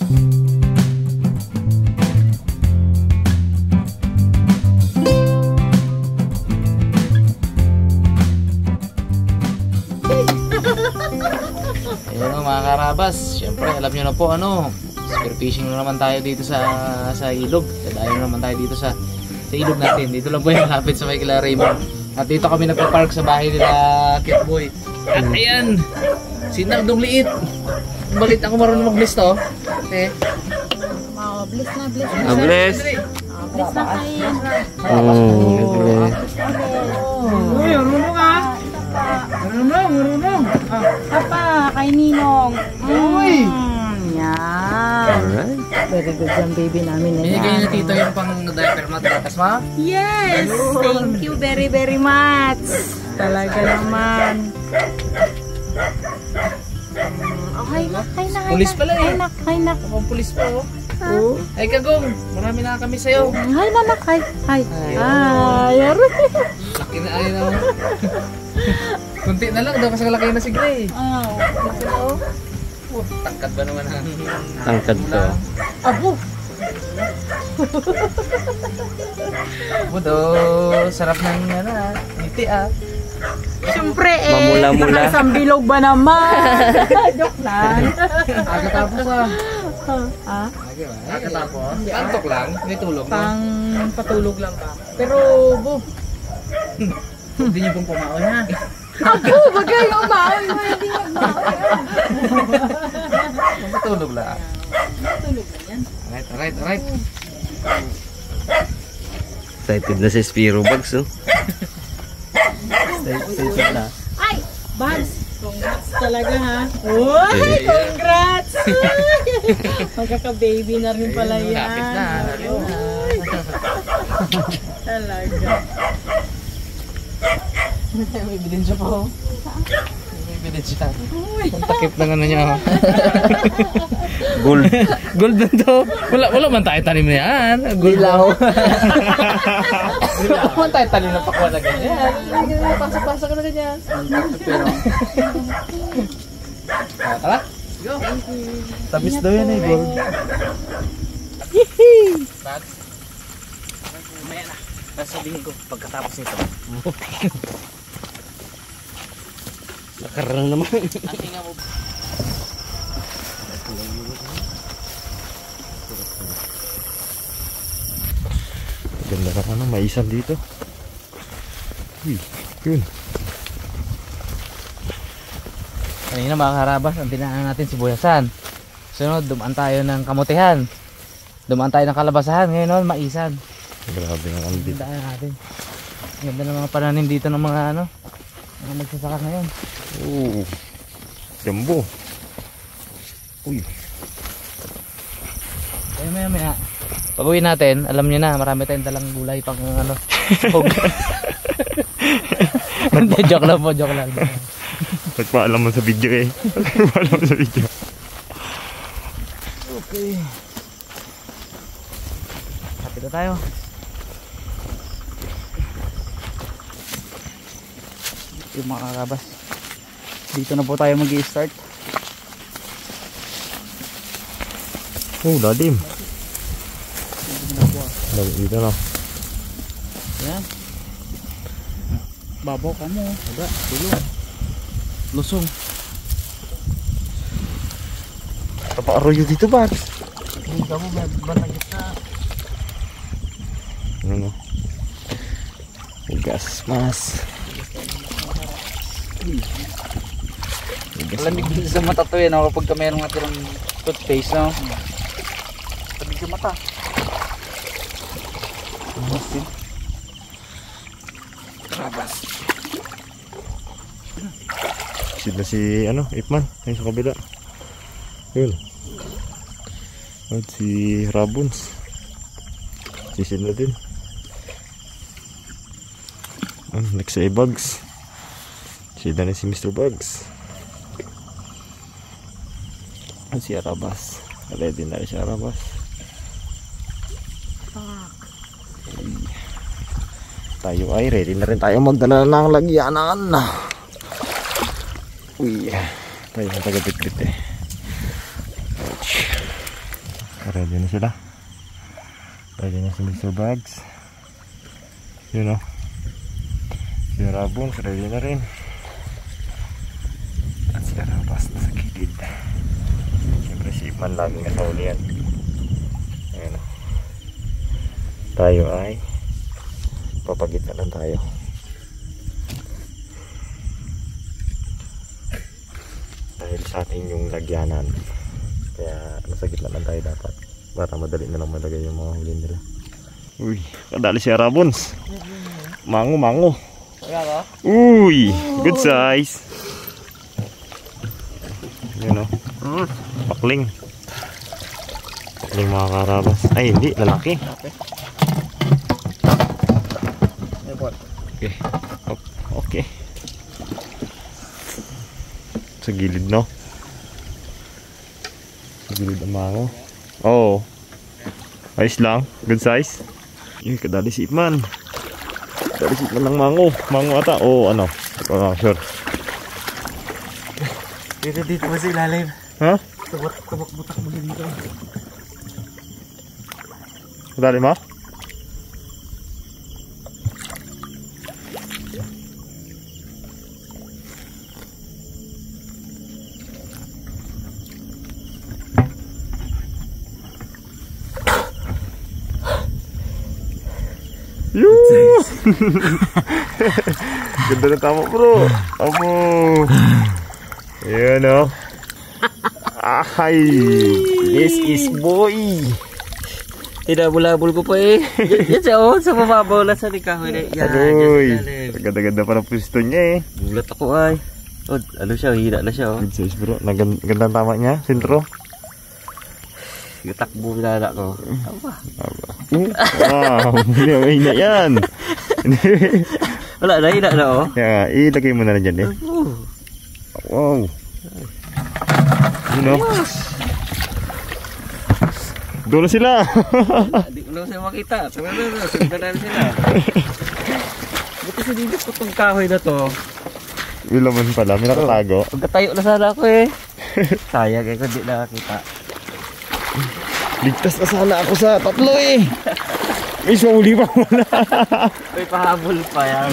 Ayun mga karabas, syempre alam nyo na po ano, spearfishing na naman tayo dito sa ilog. Dahil na naman tayo dito sa ilog natin. Dito lang po yung malapit sa may kila Raymond. At dito kami nagpa-park sa bahay nila Kitboy. At ayan, si Nardong liit. Balit ako marunong mag-bless to. Eh. Bless na, bless na. Bless. Bless na kayo. Uy, marunong ah. Marunong. Papa, kay Ninong. Uy. Yan. Alright. Very good yung baby namin. Binigay na tito yung pang diaper matratas ma? Yes! Thank you very, very much. Talaga naman. Okay na. Pulis pala eh. Hay na. Akong pulis pa oh. Ay Kagong, marami na kami sa'yo. Hay na. Hay. Laki na ay na. Kunti na lang daw kasi laki na si Gray. Tangkad ba naman ang Tangkad to. Abo. Budo, sarap ng ngiti ah. Siyempre Mamula-mula. Isang bilog ba naman? Joke lang. Aga tapos ah. Ah? Aga tapos? Pantok lang, may tulog no? Patulog lang ba? Pero, bo. Hindi niyo pong pumaon ha. Ako, bagay yung maon mo, hindi magmaon. Matulog lang. Patulog lang yan. Alright. Excited na si Spiro Bugs, oh. Excited na. Ay! Bugs! Congrats talaga ha. Uy! Congrats! Magkaka-baby na rin pala yan. Lapit na. Talaga. May ebidensya po. May ebidensya. Ang takip ng ano niya. Gold. Gold na to. Wala man tayo tanim na yan. Gulaw. Wala man tayo tanim na pakwa na ganyan. Pasok-pasok na ganyan. Tara. Go. Tabis daw yan eh, gold. Mamaya na. Sasabihin ko pagkatapos nito. Nakarang naman. Ang hinga mo. Ganda ka ano, may isang dito. Uy, yun. Kanina mga karabas, ang tinaan natin sibuyasan. Sunod, dumaan tayo ng kamutihan. Dumaan tayo ng kalabasahan. Ngayon maisan. Grabe ng ano dito. Ganda natin. Ganda ng mga pananim dito ng mga mga magsasaka ngayon. Oo. Jumbo. Uy. Kaya maya. Pag-uwi natin, alam nyo na, marami tayong dalang gulay pang sahog. Hindi, joke lang po. Ba't pa alam mo sa video eh? Pa alam mo sa video. Okay. Kapit na tayo. Yung mga karabas. Dito na po tayo mag-i-start. Oh, lalim. Dito na. Yan. Babaw ka mo. Wala, tulong. Lusong. Tapa-arroyo dito, Bags. Hindi ka mo, batagit na. Ano? Gas mas. Lamig din sa mata to no? Kapag mayroong natirang toothpaste, no? Lamig sa mata. Karabas. Sila si Ipman, yung sa kabila. Yun. At si Rabons. Sisid na din. Next ay Bugs. Sida na si Mr. Bugs. At si Arabas. Ready na rin si Arabas. Tayo ay ready na rin tayo magdala ng lagyanan. Uy, tayo ang taga-bit-bit eh. Ready na sila. Ready na si Mr. Bags. Yun o. Si Rabons ready na rin. At si Karabas na sa gilid. Siyempre si Ipan laging nasa uli yan. Ayan o. Tayo ay papagitna lang tayo. Dahil sa atin yung lagyanan, kaya nasa gitna lang tayo dapat para madali na lang malagay yung mga huli nila. Uy, kadali si Rabons. Mango. Uy, good size. Yun o. Pakling mga Karabas. Ay hindi, lalaki. Okay. Sa gilid no. Sa gilid ang mango. Oo. Ayos lang. Good size. Yun, kadali si Ipman. Kadali si Ipman ng mango. Mango ata. Oo, ano. Sure. Dito ba sa ilalim? Ha? Tabak-butak mo dito. Kadali mo? Yoo! Ganda na tama bro. Amo. Ayan o. Ahay. This is boy. Tinabulabol ko pa eh. Yan siya oh, sa mababaw lang sa likahoy na. Aroy. Ganda-ganda pa ng pwesto niya eh. Gulat ako ay. Oh, ano siya, hina na siya oh. Good size bro. Ganda ang tama niya. Sintro. Takbo binala ko. Aba. Wow. Hina yan. Wala na, hina na oh. Kaya ilagay mo na lang dyan eh. Wow. Yun o. Doon na sila. Hindi ko lang siya makita. Sundan na sila. Buti sa dito ko itong kahoy na to. May laman pala. May nakatago. Pagkatayo na sana ako eh. Sayang eh kung di nakakita. Ligtas na sana ako sa tatlo eh. May sumuli pa muna. May pahabol pa yan.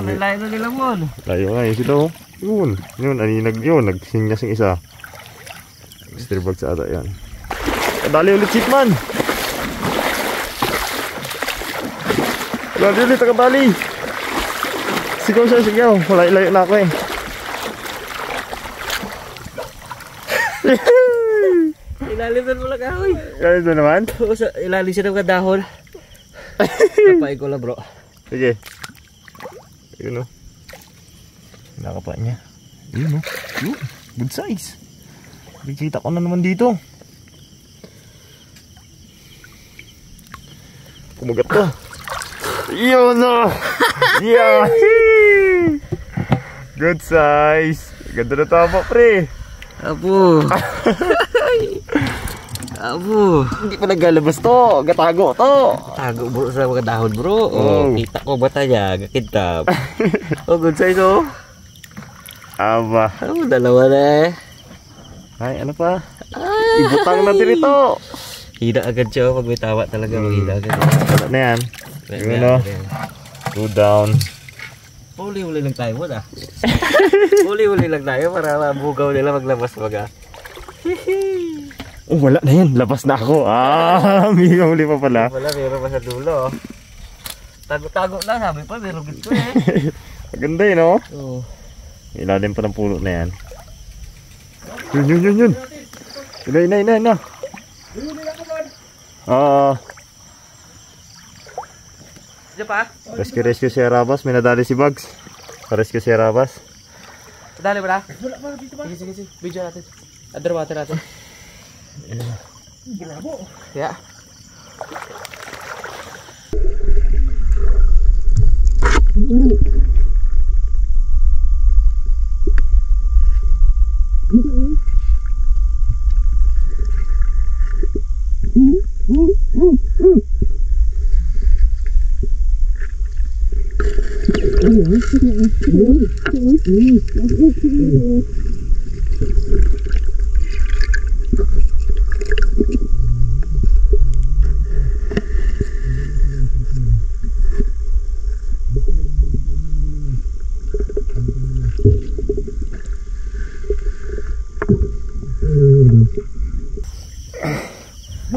May layo na nila mo. Layo nga yun sila oh. Yun, aninag yun. Nagsingas yung isa. Mr. Bags ata yan. Dali ulit Chipman. Dali ulit, takadali. Sigaw siya, sigaw. Layo na ako eh. Ilalim na mula kahoy. Ilalim na naman? Oo, ilalim siya ng kadahon. Napain ko lang bro. Sige. Yun o. Nakapa niya. Yun o. Yun. Good size. Nakikita ko na naman dito. Kumagat to. Yun o. Yeah. Good size. Ganda na tama pre. Apo. Apo. Hindi pa naglalabas to. Gatago to. Tago bro sa mga dahon bro. Oh. Kita ko bata niya. Gakintab. Oh, good size oh. Aba. Oh, dalawa na eh. Ay, ano pa? Ibutang na din ito. Hina agad siya pag may tawa talaga. Hina agad. Wala na yan. Yun o. 2 down. Huli-huli lang tayo muna. Huli-huli lang tayo para mabugaw nila maglabas mga. Oh, wala na yan. Labas na ako. May huli pa pala. Wala, meron pa sa dulo. Tago-tago lang. Sabi pa, meron gito eh. Maganda yun o. Oo. Ilalim pa ng puno na yan. Yun. Ina. Diyan pa? Rescue si Arabas. May nadali si Bugs. Pa-rescue si Arabas. Dali ba na? Sige. Video natin. Underwater natin. Ginabo. Yeah.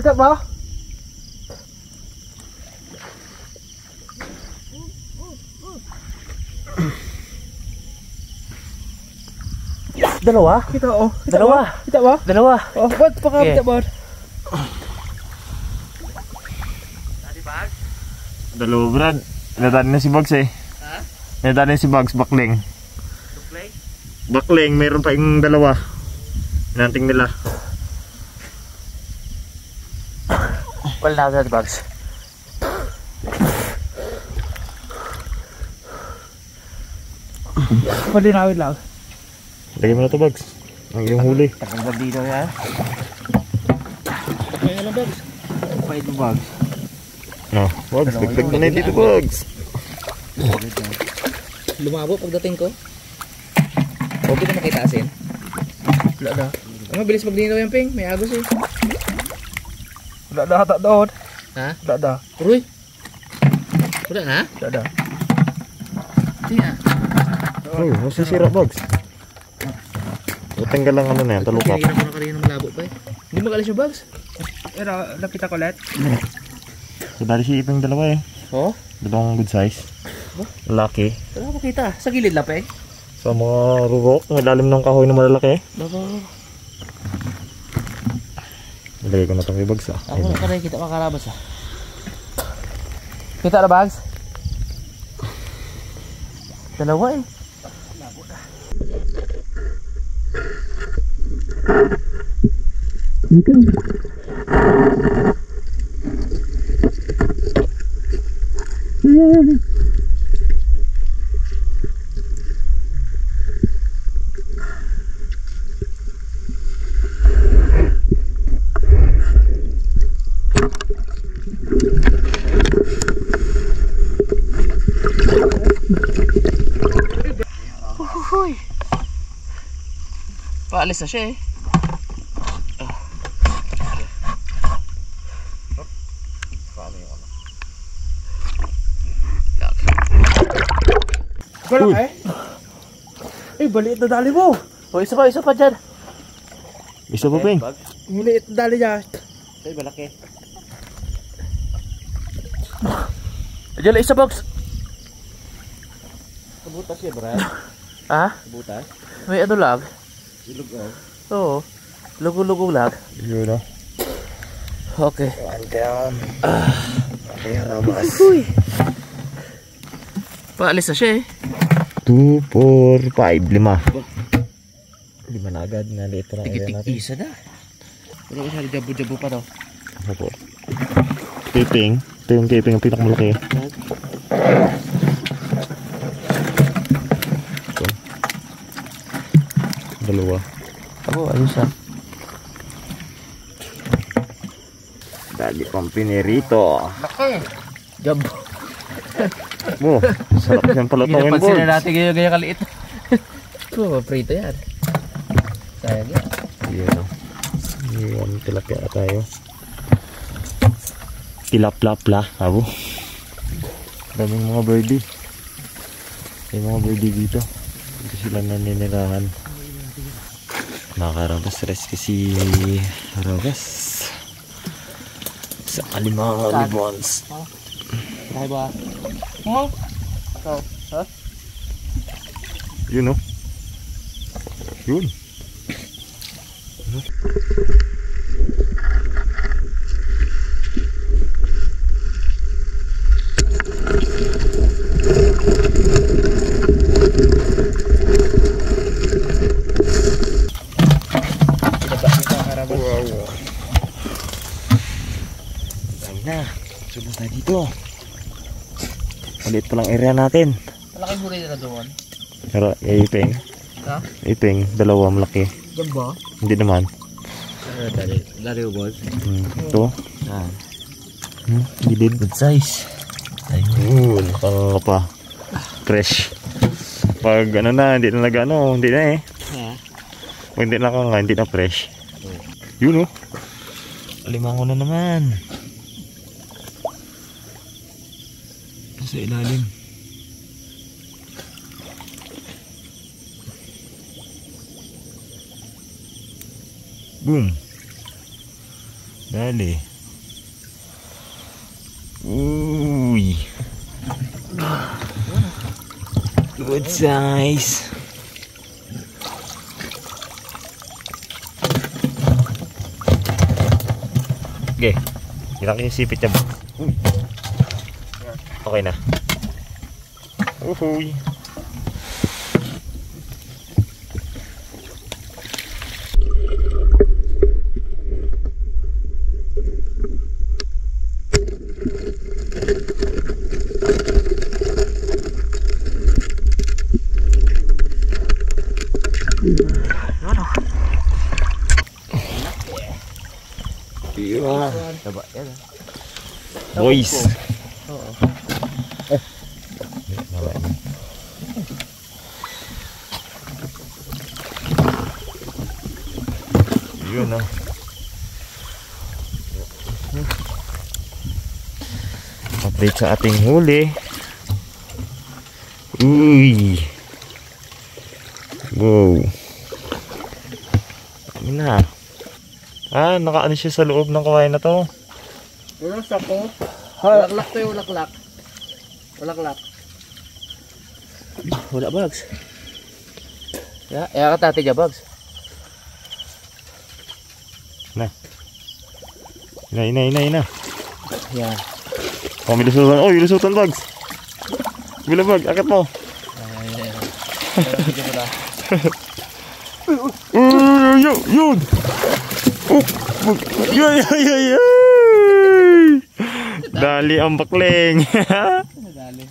Kita ba? Dalawa? Kita oh. Dalawa. Kita ba? Dalawa. Oh, ba't pa Okay. kita ba? Dalawa, Brad. Nadali na si Bugs eh. Ha? Nadali na si Bugs, bakling. Play? Bakling, mayroon pa yung dalawa. Hinanting nila. Wala na agad bags. Malinawin lang. Lagay mo na to, Bugs. Ang iyong huli. Takang dito yan. Kaya lang ba? Pwede mo bags. No, Bugs, dagdag mo na yun dito, Bugs. Lumabo pagdating ko. Okay na makita asin. Wala na. Ang mabilis maglinaw yung ping. May agos eh. Wala na hata doon. Ha? Wala na. Uy. Wala na? Wala na. Hindi ah. Oh, masisira, Bugs. Tanggal lang ano na yan, talukap. Kinigyan ko na kanina malabo pa eh. Hindi magalis yung bags. Pero nakita ko ulit. So, dali si Iping dalawa eh. Oh? Dalawang good size. Laki. Wala ko makita. Sa gilid lang pa eh. Sa mga rurok, ang ilalim ng kahoy na malalaki. Baba. Ilagay ko na itong Bugs ah. Ako na kanina kita makarabas ah. Kita na bags? Dalawa eh. Paalis na siya eh. Wala ka eh. Eh, baliit na dali mo. O isa pa dyan. Isa pa, Ping. Maliit na dali niya. Ay, malaki. Diyan isa box. Kabutas siya, Brad. Ha? Kabutas. May ano lang? Ilog oh. Oo. Lugo-lugo lang. Yun ah. Okay. One down. Kaya rabas. Paalis na siya eh. 2, 4, 5, 5. 5 na agad. Naliit na area natin. Isa na. Wala ko siya jabo-jabo pa to. Opo. Kiping. Ito yung kiping ang pinakamalaki. Ito. Dalawa. Ako, ayos ah. Dali pang pinirito. Laki. Jabo. Mo, sarap yan pala tawin, Ginapansin na Bogs. natin ganyan kaliit. Oo, prito yan. Sayang yan. Yan o. Yan, tilapia tayo. Tilap-lap-la, abo. Daming mga birdie. May mga birdie dito. Dito sila naninirahan. Nakakarabas rest kasi harabas. Sa Alimangan Libons. Kaya ba? Mo? Ha? Yun o. Yun. Wow. Dami na. Sunod na dito. Maliit pa lang area natin. Malaking huli na doon. Pero iping. Ha? Iping, dalawa malaki. Diyan ba? Hindi naman. Dari ubod. Ito. Ah. Gilid. Good size. Ayun. Nakakanga pa. Fresh. Pag ano na, hindi na nag-ano, hindi na eh. Ha? Pag hindi na kanga, hindi na fresh. Yun oh. Alimango na naman. Sa ilalim. Boom. Dali. Good size. Okay. Hirap yung sipit niya. Okay na. Uhuy. Boys. Yun ah. Update sa ating huli. Uy. Wow. Ano na? Ah, nakaano siya sa loob ng kawain na to. Wala sa ko. Walaklak to yung walaklak. Walaklak. Wala bags. Ya ka tati dya bags. Na. Ina. Yan. Oh, may lusutan. Oh, yung lusutan bags. Bila bag, akit mo. Yun. Yun. Dali ang bakleng. Dali.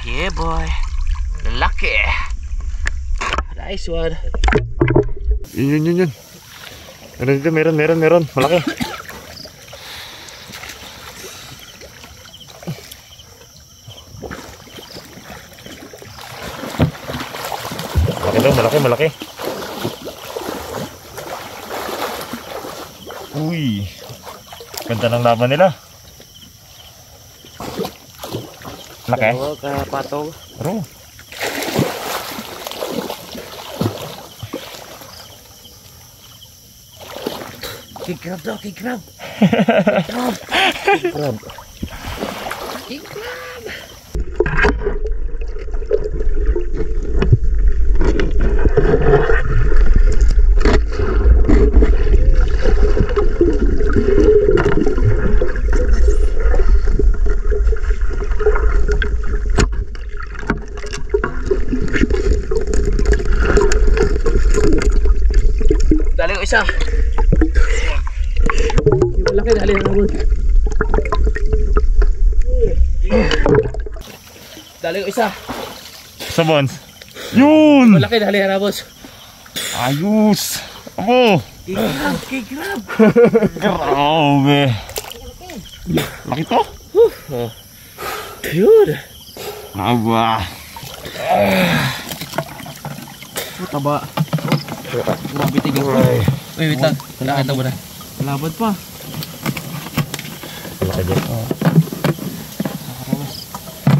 Yeah boy. Lucky. Nice one. Yun. Meron. Malaki. Malaki. Uy. Ganda ng laban nila. Laki. Oo, kapatog. Pero. King crab daw, king crab. King crab. Dali ko isa. Malaki dali na mo. Dali ko isa. Sa Bons. Yun! Malaki dali na boss. Ayos! Abo! King crab. Grabe! Laki to? Yun. Aba! Taba. Grabe tigil. Uy, wait lang. Nakita mo na. Labad pa. Laki dyan.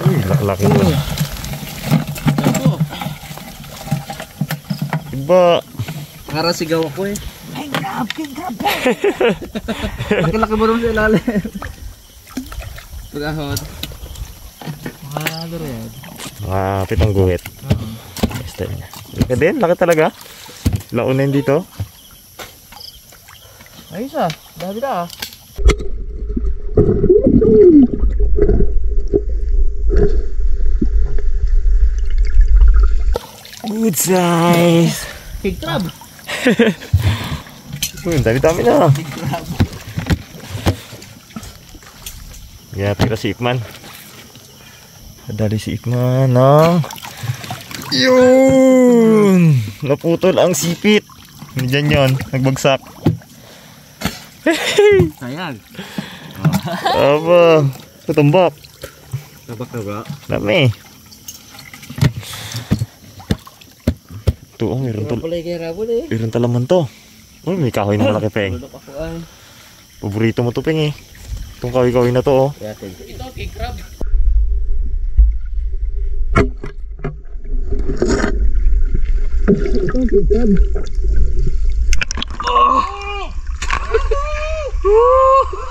Uy, laki mo. Iba. Para sigaw ako eh. King crab. Laki-laki mo rin sa ilalim. Pag-ahod. Mahalo rin. Mga pitong guhit. Laki din, laki talaga. Launin dito. Ayos ah. Dami na ah. Good size. King crab. Uy, dami-dami na. Kaya tira si Ipman. Dali si Ipman ng... Yun! Naputol ang sipit. Diyan yun, nagbagsak. Sayang. Aba, tutumbak. Tabak-tabak. Dami. Ito, oh, meron talaman to. Oh, may kahoy na malaki, Peng. Paborito mo to, Peng eh. Itong kahoy-kahoy na to, oh. Ito, king crab. Oh.